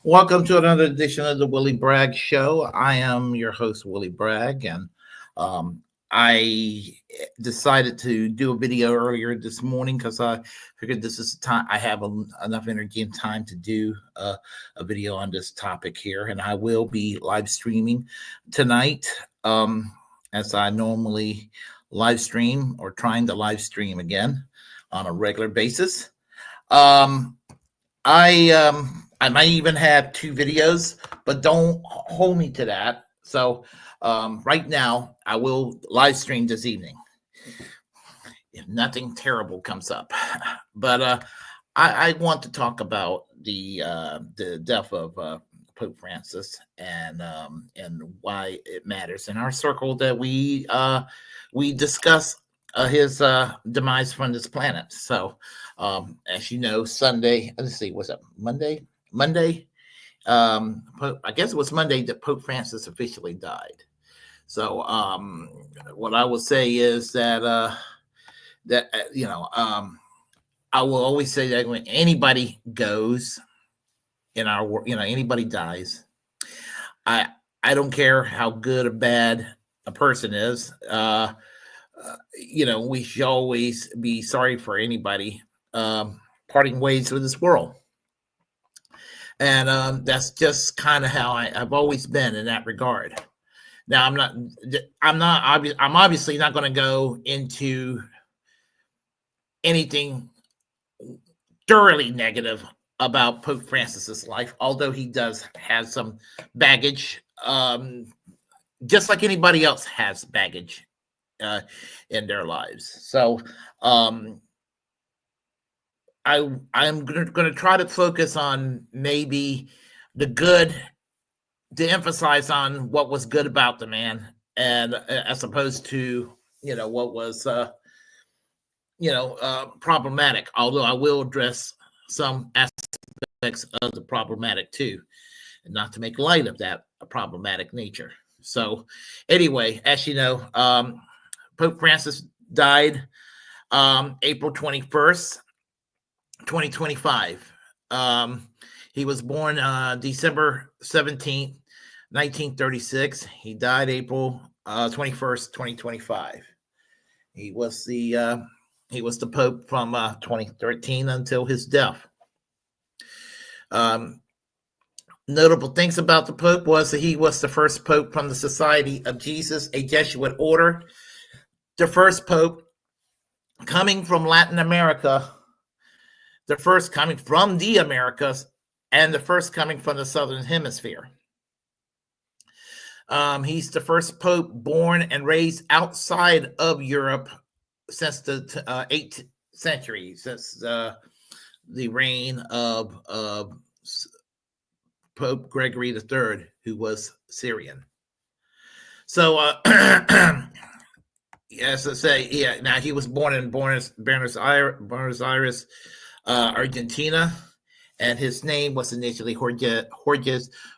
Welcome to another edition of the Willie Bragg Show. I am your host, Willie Bragg, and um, I decided to do a video earlier this morning because I figured this is the time I have enough energy and time to do a video on this topic here, and I will be live streaming tonight as I normally live stream or trying to live stream again on a regular basis. I might even have 2 videos, but don't hold me to that. So right now, I will live stream this evening if nothing terrible comes up. But I want to talk about the death of Pope Francis and why it matters in our circle that we discuss his demise from this planet. So as you know, Sunday, let's see, was it Monday? I guess it was Monday that Pope Francis officially died. So what I would say is that I will always say that when anybody goes in our world, anybody dies, I don't care how good or bad a person is. We should always be sorry for anybody parting ways with this world. And that's just kind of how I've always been in that regard. Now, I'm obviously not going to go into anything thoroughly negative about Pope Francis's life, although he does have some baggage, just like anybody else has baggage in their lives. So I'm going to try to focus on maybe the good, to emphasize on what was good about the man, and as opposed to what was problematic. Although I will address some aspects of the problematic too, and not to make light of that problematic nature. So anyway, as you know, Pope Francis died April 21st, 2025. He was born December 17th, 1936. He died April 21st, 2025. He was the Pope from 2013 until his death. Notable things about the Pope was that he was the first Pope from the Society of Jesus, a Jesuit order, the first Pope coming from Latin America, the first coming from the Americas, and the first coming from the Southern Hemisphere. He's the first Pope born and raised outside of Europe since the 8th century, since the reign of Pope Gregory III, who was Syrian. So, as I say, now he was born in Buenos Aires, Argentina, and his name was initially Jorge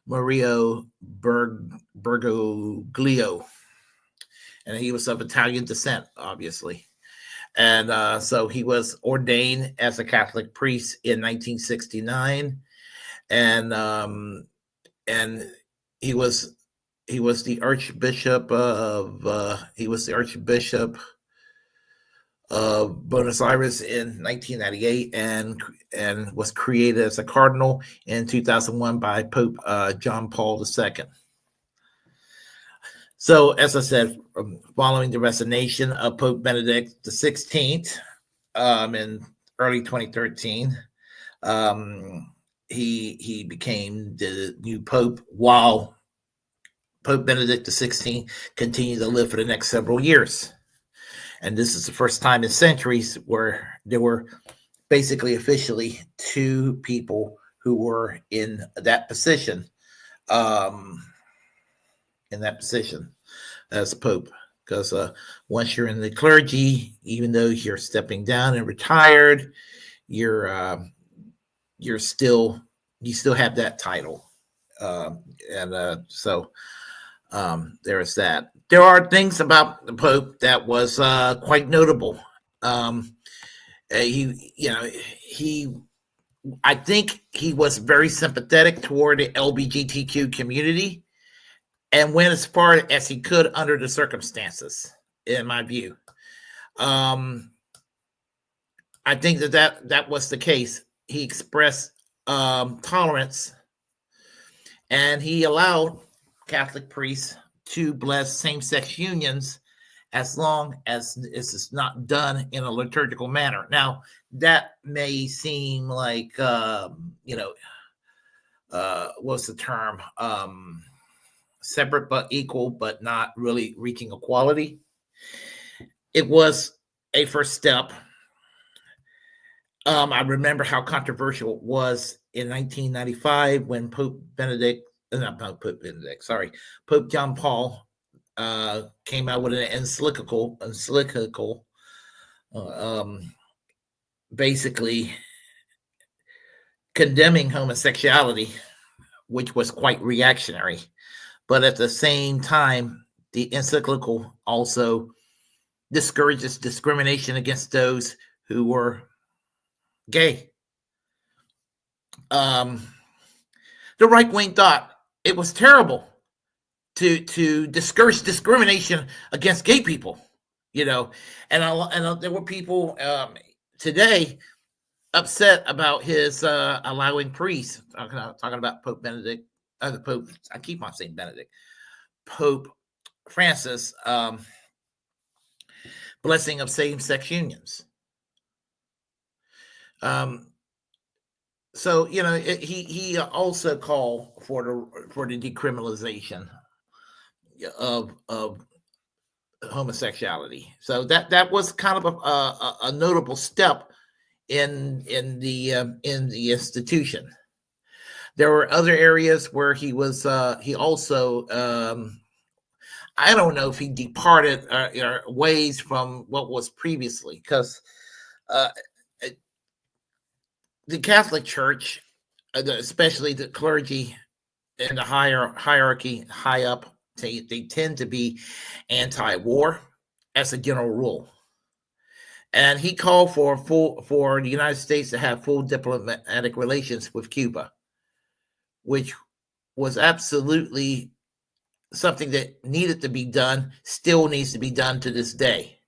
Mario Bergoglio, and he was of Italian descent, obviously. And so he was ordained as a Catholic priest in 1969, and he was the Archbishop of Buenos Aires in 1998, and was created as a cardinal in 2001 by Pope John Paul II. So, as I said, following the resignation of Pope Benedict XVI in early 2013, he became the new Pope, while Pope Benedict XVI continued to live for the next several years. And this is the first time in centuries where there were basically officially two people who were in that position. As Pope, because once you're in the clergy, even though you're stepping down and retired, you still have that title, so there is that. There are things about the Pope that was quite notable. I think he was very sympathetic toward the LGBTQ community, and went as far as he could under the circumstances, in my view. I think that was the case. He expressed tolerance, and he allowed Catholic priests to bless same-sex unions as long as this is not done in a liturgical manner. Now, that may seem like, what's the term? Separate but equal, but not really reaching equality. It was a first step. I remember how controversial it was in 1995 when Pope John Paul came out with an encyclical, basically condemning homosexuality, which was quite reactionary. But at the same time, the encyclical also discourages discrimination against those who were gay. The right wing thought it was terrible to discourage discrimination against gay people, and there were people today upset about his allowing priests, talking about Pope Benedict, the Pope. I keep on saying Benedict, Pope Francis, blessing of same-sex unions. So he also called for the decriminalization of homosexuality. So that was kind of a notable step in the institution. There were other areas where he was. He also. I don't know if he departed ways from what was previously, because the Catholic Church, especially the clergy in the hierarchy, high up, they tend to be anti-war as a general rule. And he called for the United States to have full diplomatic relations with Cuba, which was absolutely something that needed to be done, still needs to be done to this day.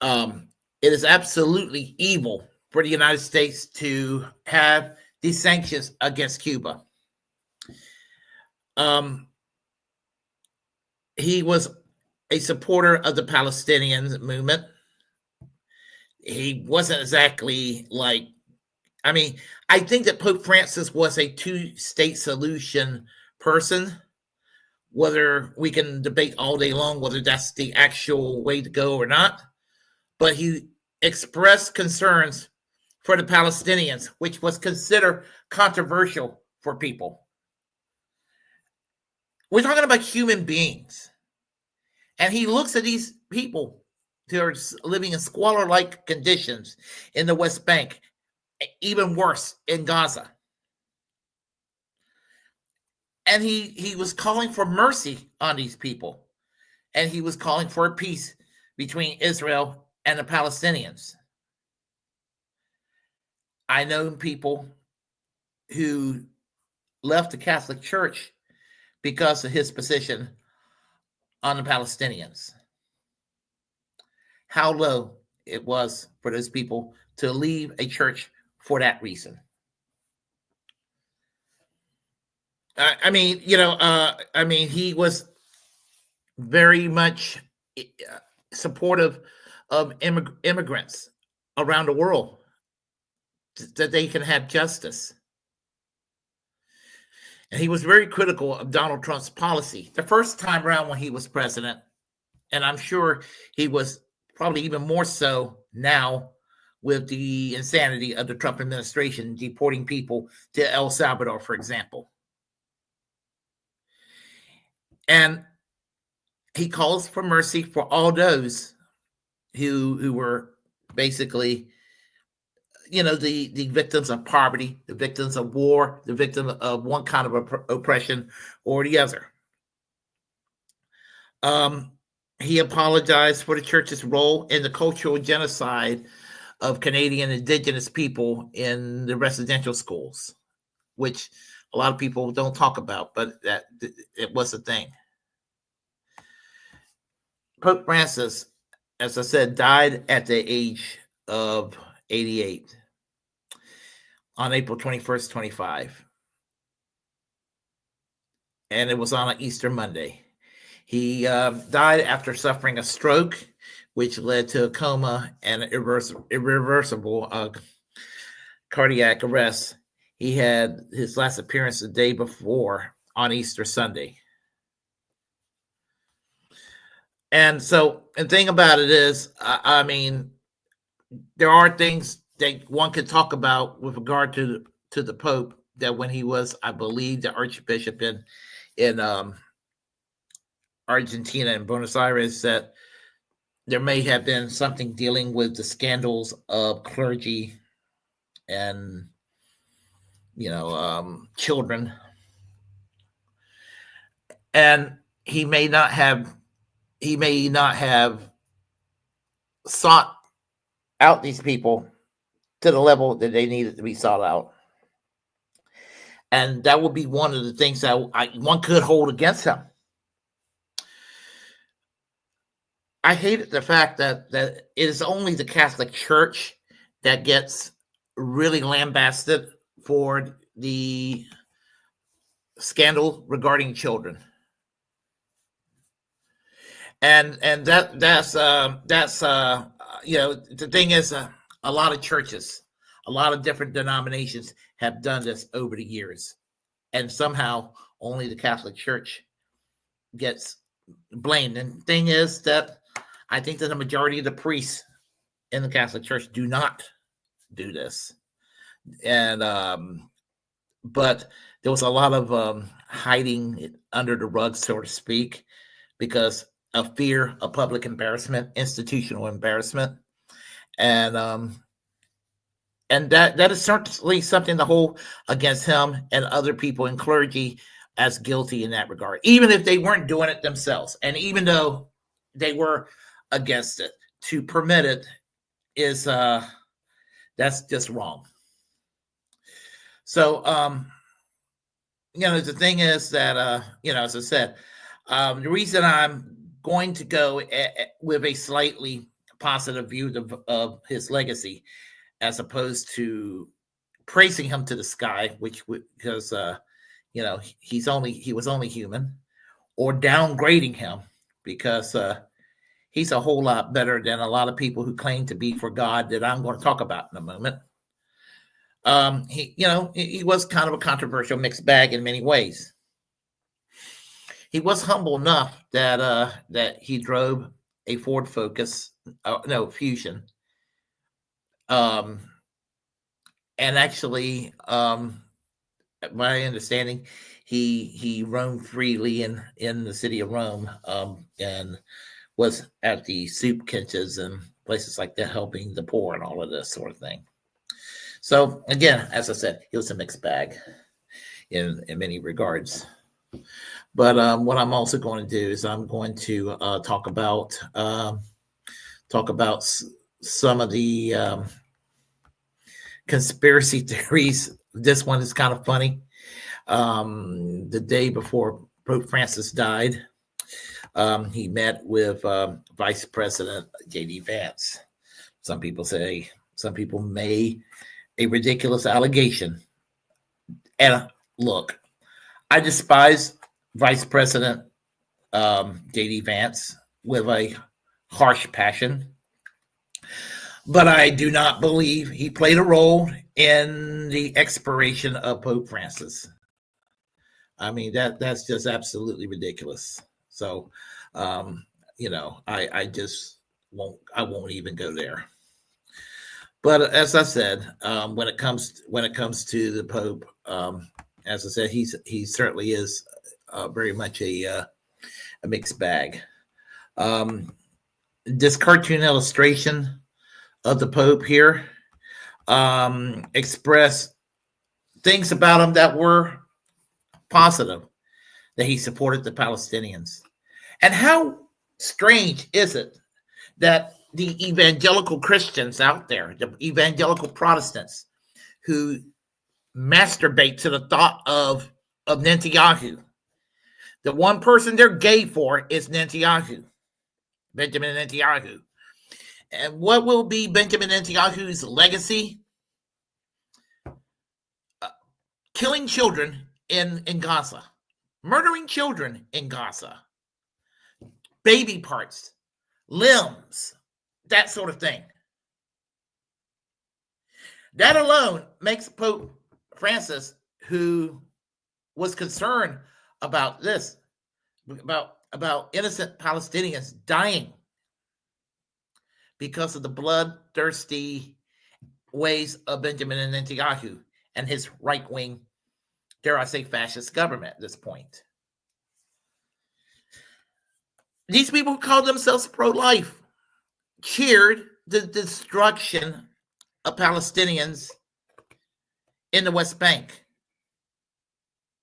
It is absolutely evil for the United States to have these sanctions against Cuba. He was a supporter of the Palestinian movement. He wasn't exactly I think that Pope Francis was a two-state solution person. Whether we can debate all day long whether that's the actual way to go or not, but he expressed concerns for the Palestinians, which was considered controversial for people. We're talking about human beings. And he looks at these people who are living in squalor-like conditions in the West Bank, even worse in Gaza. And he was calling for mercy on these people. And he was calling for a peace between Israel and the Palestinians. I know people who left the Catholic Church because of his position on the Palestinians. How low it was for those people to leave a church for that reason. He was very much supportive of immigrants around the world, that they can have justice. And he was very critical of Donald Trump's policy the first time around when he was president. And I'm sure he was probably even more so now with the insanity of the Trump administration deporting people to El Salvador, for example. And he calls for mercy for all those who were basically, the victims of poverty, the victims of war, the victim of one kind of oppression or the other. He apologized for the church's role in the cultural genocide of Canadian Indigenous people in the residential schools, which a lot of people don't talk about, but that it was a thing. Pope Francis, as I said, died at the age of 88 on April 21st, 25. And it was on an Easter Monday. He died after suffering a stroke, which led to a coma and irreversible cardiac arrest. He had his last appearance the day before on Easter Sunday. And so the thing about it is, there are things that one could talk about with regard to the Pope, that when he was, I believe, the Archbishop in Argentina and Buenos Aires, that there may have been something dealing with the scandals of clergy and children. And he may not have sought out these people to the level that they needed to be sought out. And that would be one of the things that one could hold against him. I hated the fact that it is only the Catholic Church that gets really lambasted for the scandal regarding children. And that's you know, the thing is, a lot of churches, a lot of different denominations have done this over the years, and somehow only the Catholic Church gets blamed. And the thing is that I think that the majority of the priests in the Catholic Church do not do this, and but there was a lot of hiding it under the rug, so to speak, because of fear of public embarrassment, institutional embarrassment, and that is certainly something to hold against him and other people in clergy as guilty in that regard, even if they weren't doing it themselves, and even though they were against it. To permit it is that's just wrong. So you know, the thing is that you know, as I said, the reason I'm going to go with a slightly positive view of his legacy, as opposed to praising him to the sky, which because you know, he was only human, or downgrading him because he's a whole lot better than a lot of people who claim to be for God that I'm going to talk about in a moment. He was kind of a controversial mixed bag in many ways. He was humble enough that he drove a Ford Focus, Fusion, and actually, my understanding, he roamed freely in the city of Rome, and was at the soup kitchens and places like that, helping the poor and all of this sort of thing. So again, as I said, he was a mixed bag in many regards. But what I'm also going to do is I'm going to talk about some of the conspiracy theories. This one is kind of funny. The day before Pope Francis died, he met with Vice President J.D. Vance. Some people made a ridiculous allegation. And look, I despise Vice President J.D. Vance with a harsh passion, but I do not believe he played a role in the expiration of Pope Francis. I mean, that's just absolutely ridiculous. So, I just won't even go there. But as I said, when it comes to the Pope, as I said, he certainly is very much a mixed bag. This cartoon illustration of the Pope here expressed things about him that were positive, that he supported the Palestinians. And how strange is it that the evangelical Christians out there, the evangelical Protestants, who masturbate to the thought of Netanyahu, the one person they're gay for is Netanyahu, Benjamin Netanyahu. And what will be Benjamin Netanyahu's legacy? Killing children in Gaza, murdering children in Gaza, baby parts, limbs, that sort of thing. That alone makes Pope Francis, who was concerned about this, about innocent Palestinians dying because of the bloodthirsty ways of Benjamin Netanyahu and his right-wing, dare I say, fascist government at this point. These people who call themselves pro-life cheered the destruction of Palestinians in the West Bank.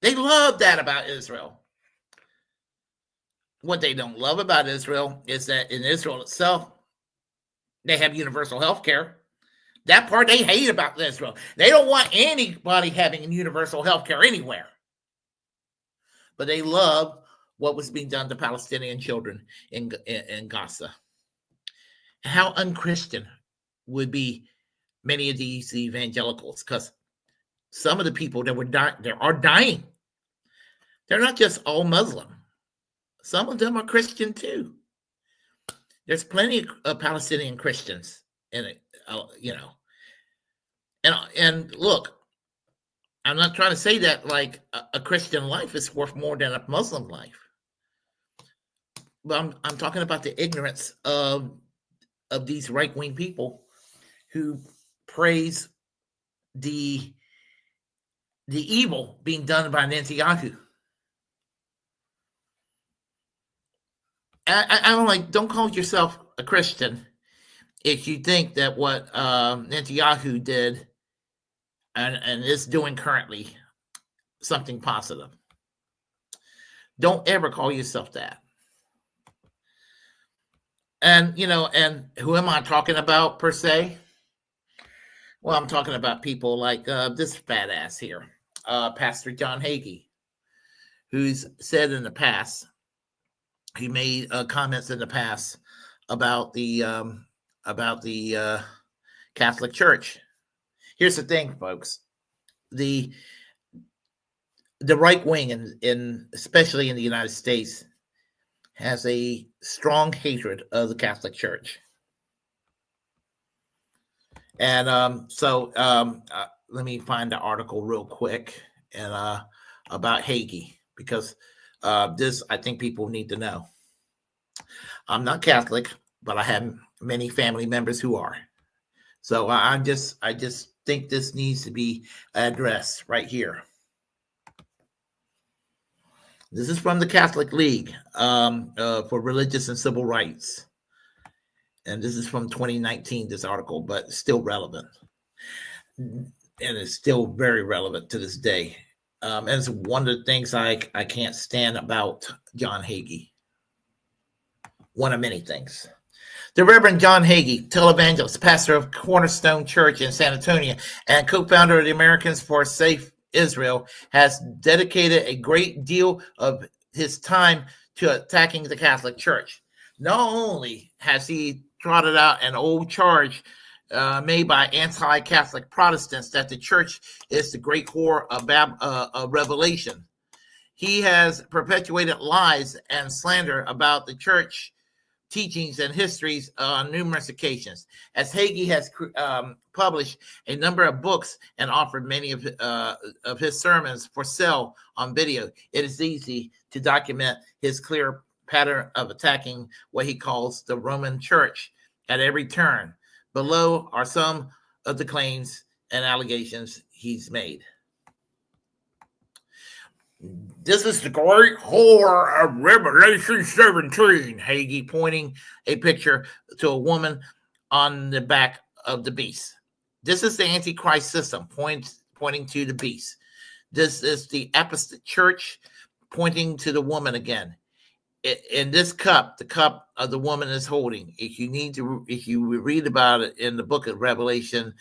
They love that about Israel. What they don't love about Israel is that in Israel itself, they have universal health care. That part they hate about Israel. They don't want anybody having universal health care anywhere. But they love what was being done to Palestinian children in Gaza. How unchristian would be many of these evangelicals, because some of the people that are dying. They're not just all Muslim. Some of them are Christian too. There's plenty of Palestinian Christians in it, And look, I'm not trying to say that like a Christian life is worth more than a Muslim life. But I'm talking about the ignorance of these right-wing people who praise the evil being done by Netanyahu. Don't call yourself a Christian if you think that what Netanyahu did and is doing currently something positive. Don't ever call yourself that. And, and who am I talking about per se? Well, I'm talking about people like this fat ass here, Pastor John Hagee, who's said in the past, he made comments in the past about the Catholic Church. Here's the thing, folks: the right wing, in especially in the United States, has a strong hatred of the Catholic Church. And let me find the article real quick and about Hagee, because this I think people need to know. I'm not Catholic, but I have many family members who are. So I just think this needs to be addressed right here. This is from the Catholic League for Religious and Civil Rights. And this is from 2019, this article, but still relevant. And it's still very relevant to this day. And it's one of the things I can't stand about John Hagee. One of many things. The Reverend John Hagee, televangelist, pastor of Cornerstone Church in San Antonio, and co-founder of the Americans for Safe Israel, has dedicated a great deal of his time to attacking the Catholic Church. Not only has he trotted out an old charge made by anti-Catholic Protestants that the church is the great whore of Revelation, he has perpetuated lies and slander about the church teachings and histories on numerous occasions. As Hagee has published a number of books and offered many of his sermons for sale on video, it is easy to document his clear pattern of attacking what he calls the Roman Church at every turn. Below are some of the claims and allegations he's made. This is the great whore of Revelation 17, Hagee pointing a picture to a woman on the back of the beast. This is the Antichrist system pointing to the beast. This is the apostate church pointing to the woman again. In this cup, the cup of the woman is holding, if you read about it in the book of Revelation,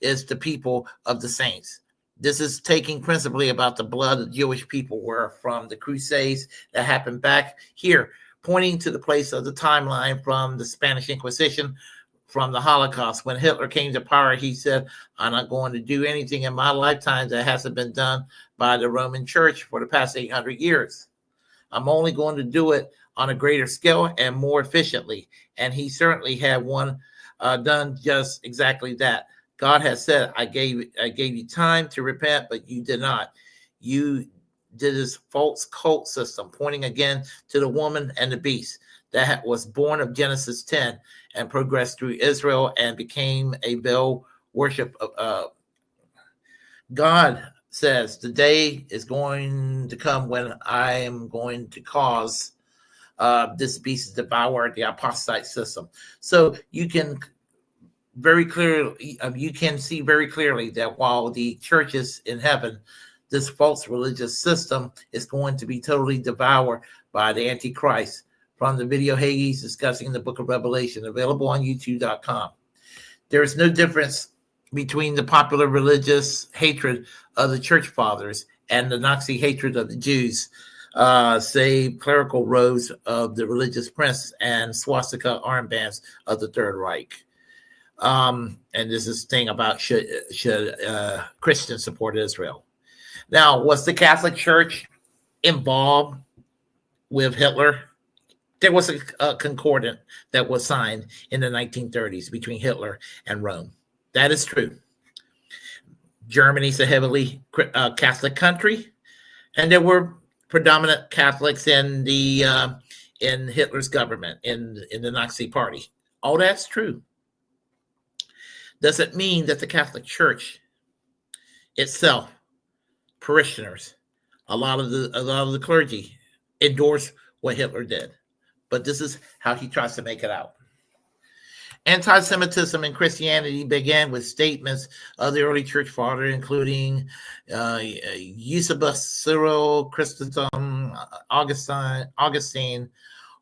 is the people of the saints. This is taking principally about the blood of Jewish people were from the Crusades that happened back here, pointing to the place of the timeline from the Spanish Inquisition, from the Holocaust. When Hitler came to power, he said, I'm not going to do anything in my lifetime that hasn't been done by the Roman Church for the past 800 years. I'm only going to do it on a greater scale and more efficiently. And he certainly had one done just exactly that. God has said, I gave you time to repent, but you did not. You did this false cult system, pointing again to the woman and the beast that was born of Genesis 10 and progressed through Israel and became a Baal worship. God says the day is going to come when I am going to cause this beast to devour the apostate system. So you can see very clearly that while the church is in heaven, this false religious system is going to be totally devoured by the Antichrist from the video Hagee's discussing the book of Revelation, available on youtube.com. There is no difference between the popular religious hatred of the church fathers and the Nazi hatred of the Jews, say clerical robes of the religious prince and swastika armbands of the Third Reich. And this is thing about should Christians support Israel. Now, was the Catholic Church involved with Hitler? There was a concordant that was signed in the 1930s between Hitler and Rome. That is true. Germany's a heavily Catholic country, and there were predominant Catholics in Hitler's government, in the Nazi Party. All that's true. Does it mean that the Catholic Church itself, parishioners, a lot of the clergy endorse what Hitler did? But this is how he tries to make it out. Anti-Semitism in Christianity began with statements of the early church fathers, including Eusebius, Cyril, Chrysostom, Augustine,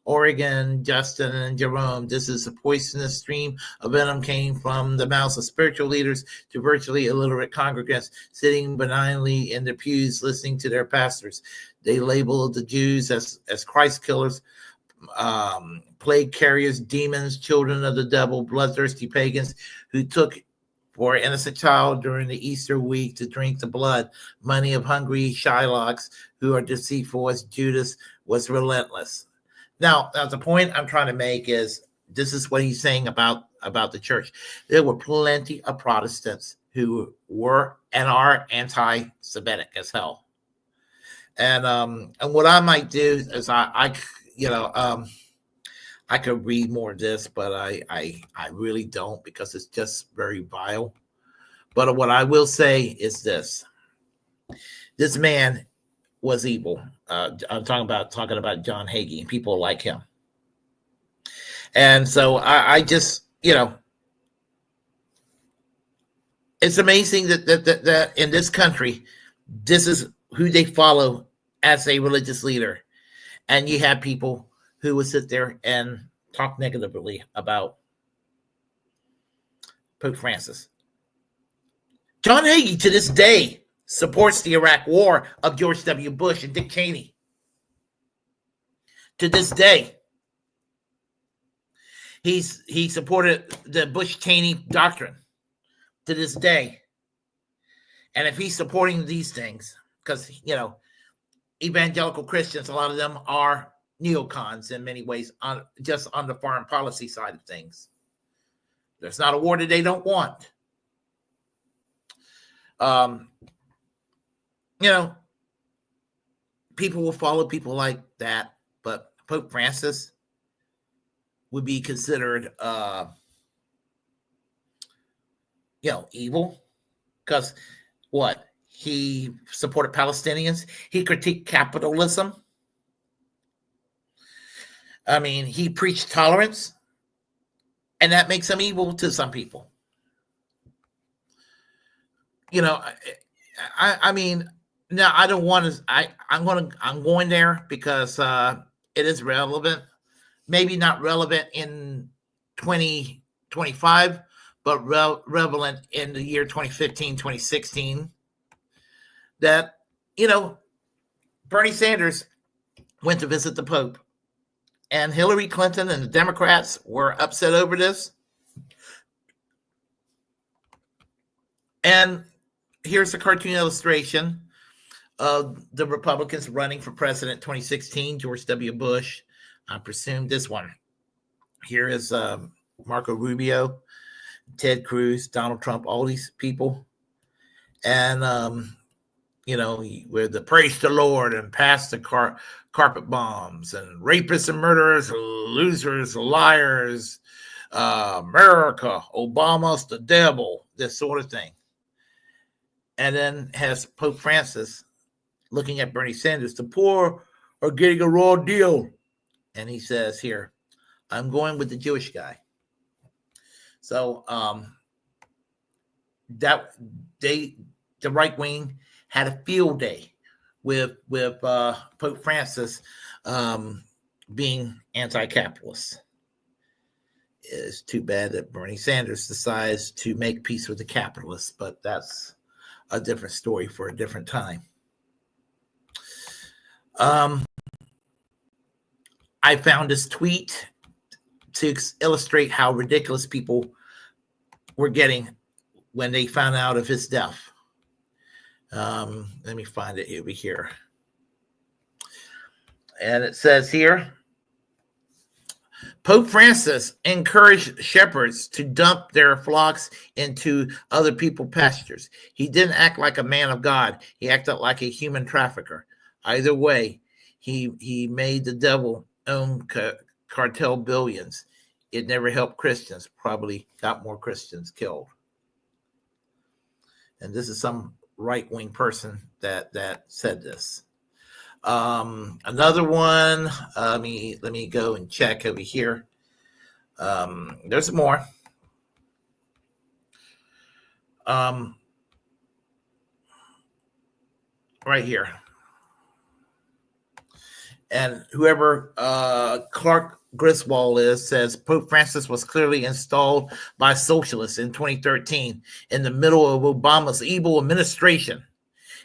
Origen, Justin, and Jerome. This is a poisonous stream of venom came from the mouths of spiritual leaders to virtually illiterate congregants sitting benignly in their pews listening to their pastors. They labeled the Jews as Christ killers, plague carriers, demons, children of the devil, bloodthirsty pagans who took for an innocent child during the Easter week to drink the blood. Money of hungry Shylocks who are deceitful as Judas was relentless. Now, the point I'm trying to make is this is what he's saying about the church. There were plenty of Protestants who were and are anti-Semitic as hell. And what I might do is I could read more of this, but I really don't, because it's just very vile. But what I will say is this man was evil. I'm talking about John Hagee and people like him. And so I just, it's amazing that in this country, this is who they follow as a religious leader. And you have people who would sit there and talk negatively about Pope Francis. John Hagee, to this day, supports the Iraq War of George W. Bush and Dick Cheney. To this day, he supported the Bush-Cheney doctrine. To this day, and if he's supporting these things, because evangelical Christians, a lot of them are neocons in many ways, just on the foreign policy side of things. There's not a war that they don't want. People will follow people like that, but Pope Francis would be considered, evil, because what? He supported Palestinians. He critiqued capitalism. I mean, he preached tolerance, and that makes him evil to some people. I mean, now I don't want to. I'm going there because it is relevant. Maybe not relevant in 2025, but relevant in the year 2015, 2016. That Bernie Sanders went to visit the Pope, and Hillary Clinton and the Democrats were upset over this. And here's a cartoon illustration of the Republicans running for president 2016, George W. Bush. I presume this one. Here is Marco Rubio, Ted Cruz, Donald Trump, all these people. And, where the praise the Lord and pass the carpet bombs and rapists and murderers, losers, liars, America, Obama's the devil, this sort of thing. And then has Pope Francis looking at Bernie Sanders, the poor are getting a raw deal. And he says here, I'm going with the Jewish guy. So the right wing had a field day with Pope Francis being anti-capitalist. It's too bad that Bernie Sanders decides to make peace with the capitalists, but that's a different story for a different time. I found this tweet to illustrate how ridiculous people were getting when they found out of his death. Let me find it over here. And it says here, Pope Francis encouraged shepherds to dump their flocks into other people's pastures. He didn't act like a man of God. He acted like a human trafficker. Either way, he made the devil own cartel billions. It never helped Christians, probably got more Christians killed. And this is some right-wing person that said this. Another one, let me go and check over here. There's more. Right here. And whoever Clark Griswold says Pope Francis was clearly installed by socialists in 2013 in the middle of Obama's evil administration.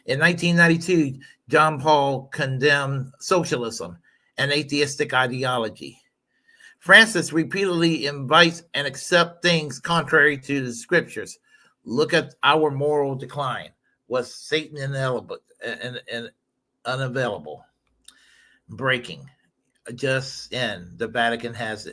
In 1992, John Paul condemned socialism, an atheistic ideology. Francis repeatedly invites and accepts things contrary to the scriptures. Look at our moral decline. Was Satan unavailable? Breaking. Just in, the Vatican has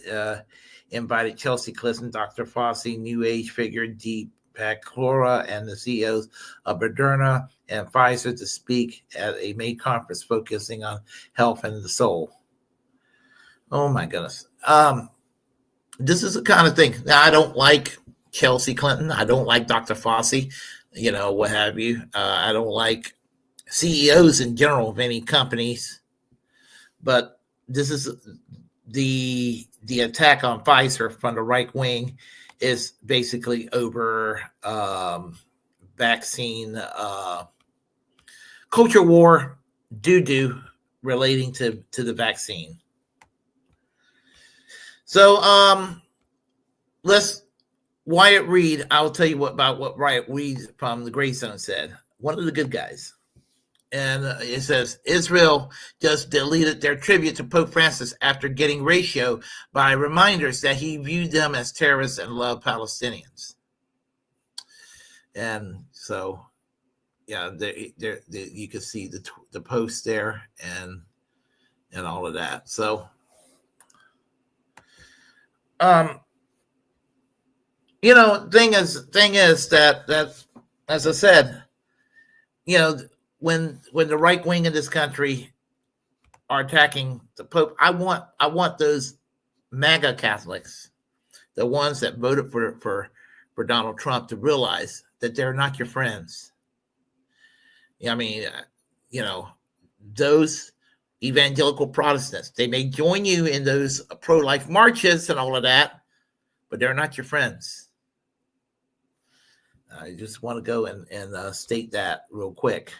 invited Chelsea Clinton, Dr. Fauci, New Age figure Deepak Chopra, and the CEOs of Moderna and Pfizer to speak at a May conference focusing on health and the soul. Oh my goodness. This is the kind of thing. Now, I don't like Chelsea Clinton. I don't like Dr. Fauci, what have you. I don't like CEOs in general of many companies. But this is the attack on Pfizer from the right wing is basically over vaccine culture war doo-doo relating to the vaccine. So let's Wyatt Reed. I'll tell you about what Wyatt Reed from the Gray Zone said. One of the good guys. And it says, Israel just deleted their tribute to Pope Francis after getting ratio by reminders that he viewed them as terrorists and loved Palestinians. And so, yeah, you can see the post there and all of that. So, thing is that as I said, when the right wing in this country are attacking the Pope, I want those MAGA Catholics, the ones that voted for Donald Trump, to realize that they're not your friends. Those evangelical Protestants, they may join you in those pro-life marches and all of that, but they're not your friends. I just want to go and state that real quick.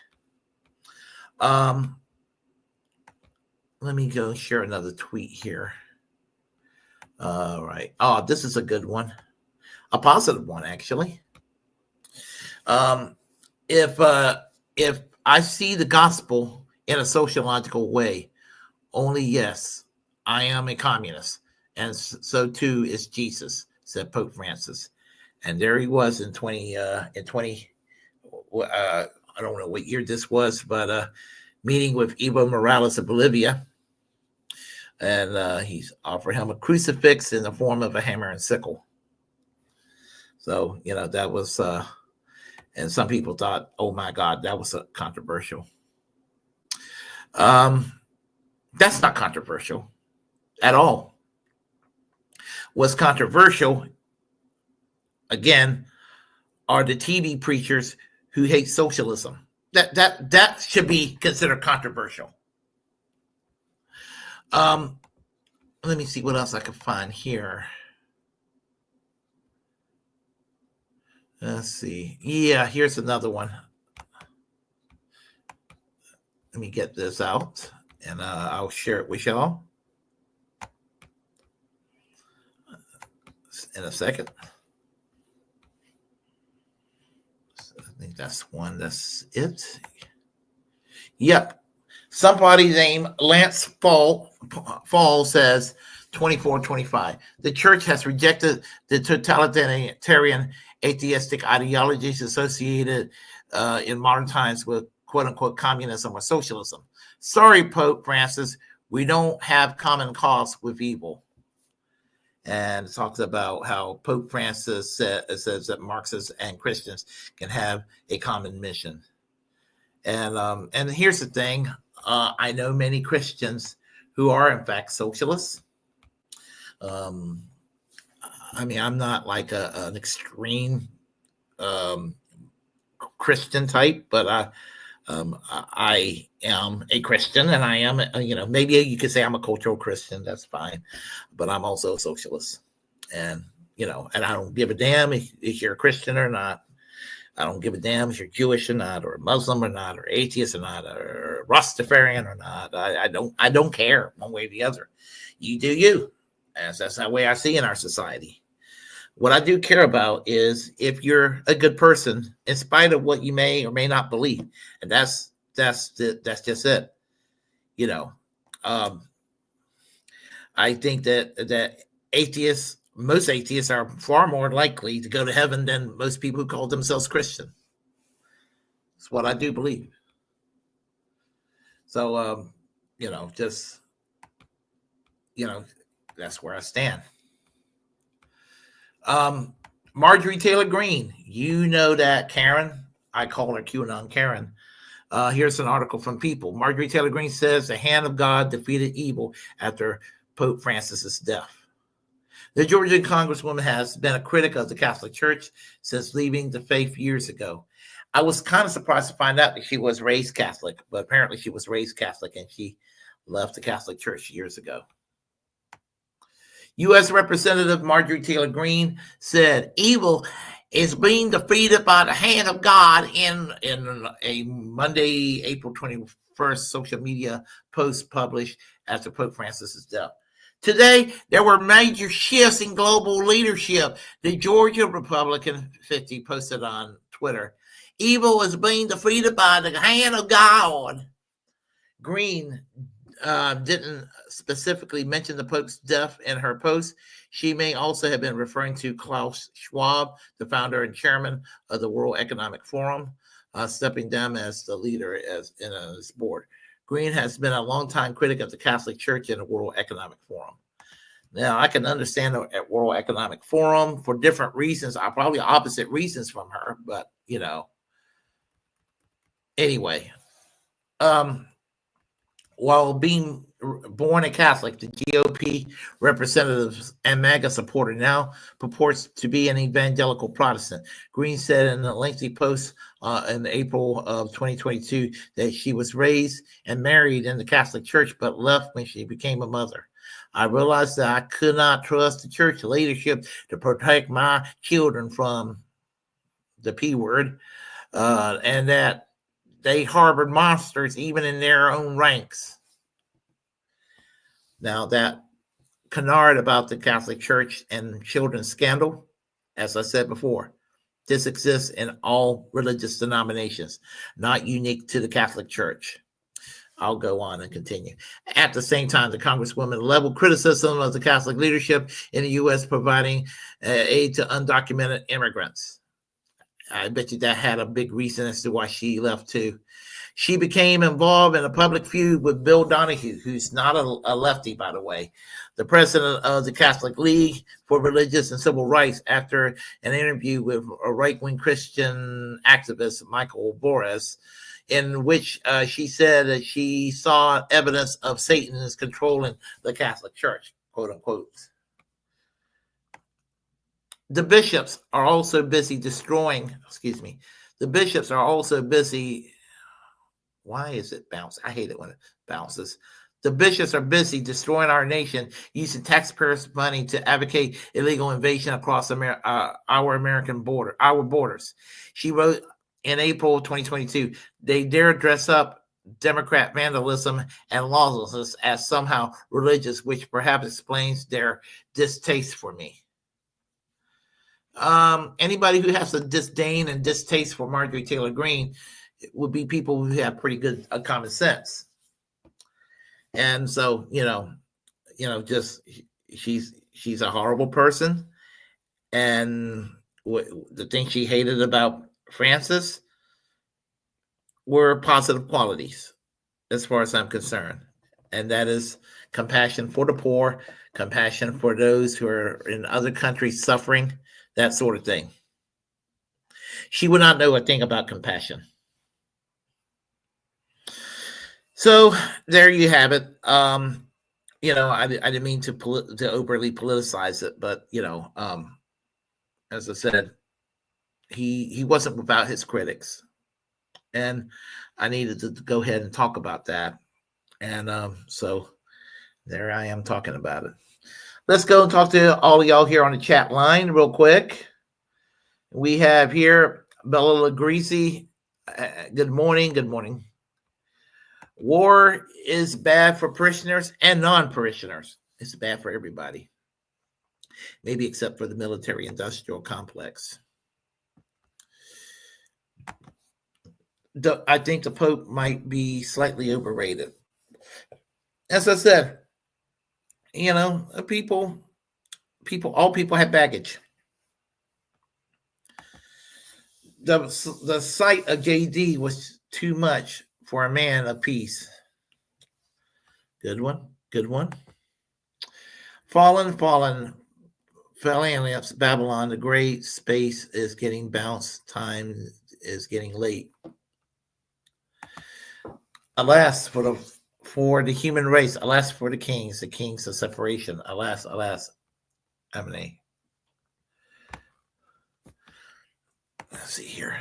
Let me go share another tweet here. All right. Oh, this is a good one. A positive one, actually. If I see the gospel in a sociological way, only yes, I am a communist, and so too is Jesus, said Pope Francis. And there he was in 20. I don't know what year this was, but meeting with Evo Morales of Bolivia. And he's offered him a crucifix in the form of a hammer and sickle. So, that was, and some people thought, oh my God, that was controversial. That's not controversial at all. What's controversial, again, are the TV preachers who hate socialism. That should be considered controversial. Let me see what else I can find here. Let's see. Yeah, here's another one. Let me get this out, and I'll share it with y'all in a second. I think that's one. That's it. Yep. Somebody named Lance Fall says 2425. The church has rejected the totalitarian atheistic ideologies associated in modern times with quote unquote communism or socialism. Sorry, Pope Francis, we don't have common cause with evil. And it talks about how Pope Francis says that Marxists and Christians can have a common mission. And here's the thing. I know many Christians who are, in fact, socialists. I mean, I'm not like an extreme Christian type, but I am a Christian, and I am, maybe you could say I'm a cultural Christian. That's fine, but I'm also a socialist, and and I don't give a damn if you're a Christian or not. I don't give a damn if you're Jewish or not, or Muslim or not, or atheist or not, or Rastafarian or not. I don't care one way or the other. You do you. That's the way I see in our society. What I do care about is if you're a good person, in spite of what you may or may not believe, and that's just it. I think that most atheists are far more likely to go to heaven than most people who call themselves Christian. That's what I do believe. So, that's where I stand. Marjorie Taylor Greene, that Karen. I call her QAnon Karen. Here's an article from People. Marjorie Taylor Greene says the hand of God defeated evil after Pope Francis's death. The Georgia Congresswoman has been a critic of the Catholic Church since leaving the faith years ago. I was kind of surprised to find out that she was raised Catholic, but apparently she was raised Catholic and she left the Catholic Church years ago. U.S. Representative Marjorie Taylor Greene said evil is being defeated by the hand of God in a Monday, April 21st social media post published after Pope Francis's death. Today, there were major shifts in global leadership. The Georgia Republican 50 posted on Twitter, evil is being defeated by the hand of God. Greene didn't specifically mention the Pope's death in her post. She may also have been referring to Klaus Schwab, the founder and chairman of the World Economic Forum, stepping down as the leader in his board. Greene has been a longtime critic of the Catholic Church and the World Economic Forum. Now, I can understand the World Economic Forum for different reasons, probably opposite reasons from her, but, anyway. While being born a Catholic, the GOP representative and MAGA supporter now purports to be an evangelical Protestant. Greene said in a lengthy post in April of 2022 that she was raised and married in the Catholic Church, but left when she became a mother. I realized that I could not trust the church leadership to protect my children from the P word, and that they harbored monsters even in their own ranks. Now, that canard about the Catholic Church and children's scandal, as I said before, this exists in all religious denominations, not unique to the Catholic Church. I'll go on and continue. At the same time, the Congresswoman leveled criticism of the Catholic leadership in the U.S. providing aid to undocumented immigrants. I bet you that had a big reason as to why she left too. She became involved in a public feud with Bill Donahue, who's not a lefty, by the way, the president of the Catholic League for Religious and Civil Rights, after an interview with a right-wing Christian activist, Michael Boris, in which she said that she saw evidence of Satan is controlling the Catholic Church, quote unquote. The bishops are also busy destroying, the bishops are also busy. Why is it bounce? I hate it when it bounces. The bishops are busy destroying our nation, using taxpayers' money to advocate illegal invasion across our American borders. She wrote in April 2022, they dare dress up Democrat vandalism and lawlessness as somehow religious, which perhaps explains their distaste for me. Anybody who has a disdain and distaste for Marjorie Taylor Greene would be people who have pretty good common sense. And so, just she's a horrible person. And the thing she hated about Frances were positive qualities, as far as I'm concerned. And that is compassion for the poor, compassion for those who are in other countries suffering, that sort of thing. She would not know a thing about compassion. So there you have it. I didn't mean to overly politicize it, but as I said, he wasn't without his critics, and I needed to go ahead and talk about that. And so there I am talking about it. Let's go and talk to all of y'all here on the chat line real quick. We have here Bella Lagrisi. Good morning. Good morning. War is bad for parishioners and non-parishioners. It's bad for everybody. Maybe except for the military-industrial complex. I think the Pope might be slightly overrated. As I said, all people have baggage. The sight of JD was too much for a man of peace. Good one. Fallen, Babylon, the great space is getting bounced. Time is getting late. Alas, for the human race. Alas, for the kings of separation. Alas. Amen. Let's see here.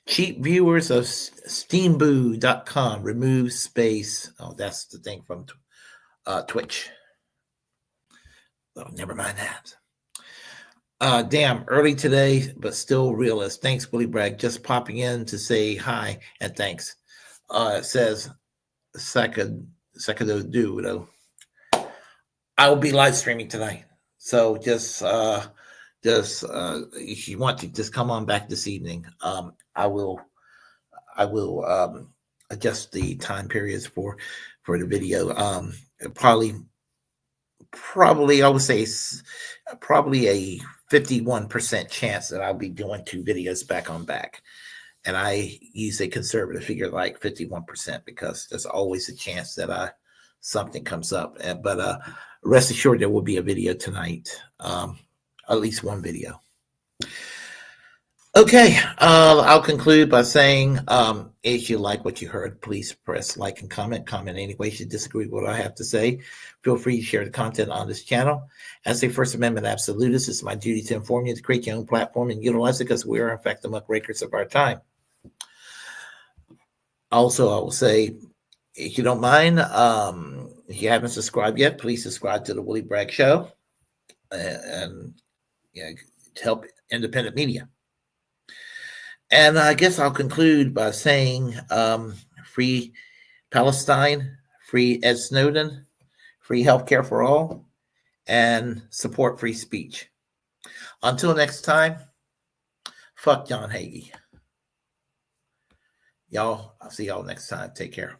Cheap viewers of steamboo.com remove space. Oh, that's the thing from Twitch. Oh, never mind that. Damn, early today, but still realist. Thanks, Willie Bragg. Just popping in to say hi and thanks. It says Sakado do. I will be live streaming tonight. So just if you want to just come on back this evening, I will adjust the time periods for the video. Probably I would say probably a 51% chance that I'll be doing 2 videos back on back. And I use a conservative figure like 51% because there's always a chance that something comes up. But rest assured there will be a video tonight. At least one video. Okay, I'll conclude by saying, if you like what you heard, please press like and comment any way you disagree with what I have to say. Feel free to share the content on this channel. As a First Amendment absolutist, it's my duty to inform you to create your own platform and utilize it because we are, in fact, the muckrakers of our time. Also, I will say, if you don't mind, if you haven't subscribed yet, please subscribe to the Willie Bragg Show and to help independent media. And I guess I'll conclude by saying free Palestine, free Ed Snowden, free healthcare for all, and support free speech. Until next time, fuck John Hagee. Y'all, I'll see y'all next time. Take care.